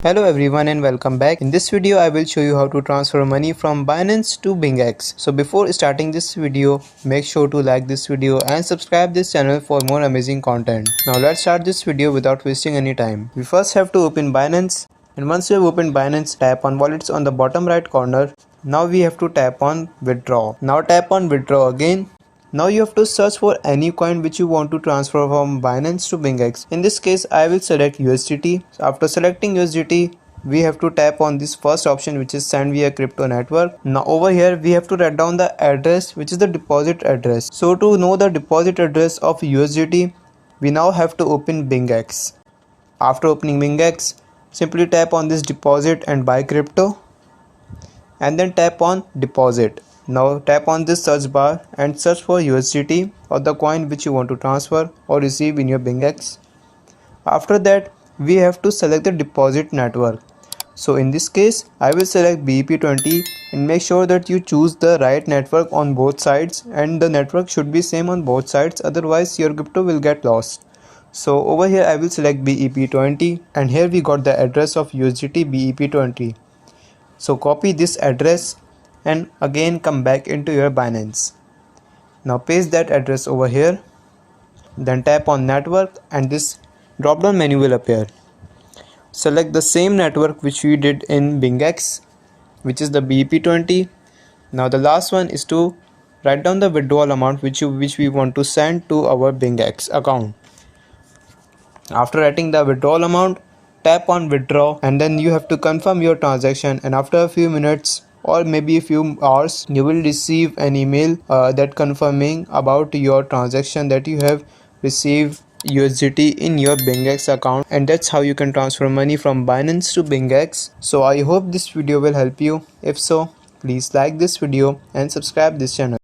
Hello everyone and welcome back. In this video I will show you how to transfer money from Binance to BingX. So before starting this video, make sure to like this video and subscribe this channel for more amazing content. Now let's start this video without wasting any time. We first have to open Binance, and once you have opened Binance, tap on wallets on the bottom right corner. Now we have to tap on withdraw. Now tap on withdraw again. Now you have to search for any coin which you want to transfer from Binance to BingX. In this case, I will select USDT. So after selecting USDT, we have to tap on this first option, which is send via crypto network. Now over here, we have to write down the address, which is the deposit address. So to know the deposit address of USDT, we now have to open BingX. After opening BingX, simply tap on this deposit and buy crypto, and then tap on deposit. Now tap on this search bar and search for USDT or the coin which you want to transfer or receive in your BingX. After that, we have to select the deposit network. So in this case, I will select BEP20 and make sure that you choose the right network on both sides, and the network should be same on both sides, otherwise your crypto will get lost. So over here I will select BEP20, and here we got the address of USDT BEP20. So copy this address and again come back into your Binance. Now paste that address over here, then tap on network and this drop down menu will appear. Select the same network which we did in BingX, which is the BEP20. Now the last one is to write down the withdrawal amount which we want to send to our BingX account. After writing the withdrawal amount, tap on withdraw, and then you have to confirm your transaction, and after a few minutes or maybe a few hours, you will receive an email that confirming about your transaction, that you have received USDT in your BingX account. And that's how you can transfer money from Binance to BingX. So I hope this video will help you. If so, please like this video and subscribe this channel.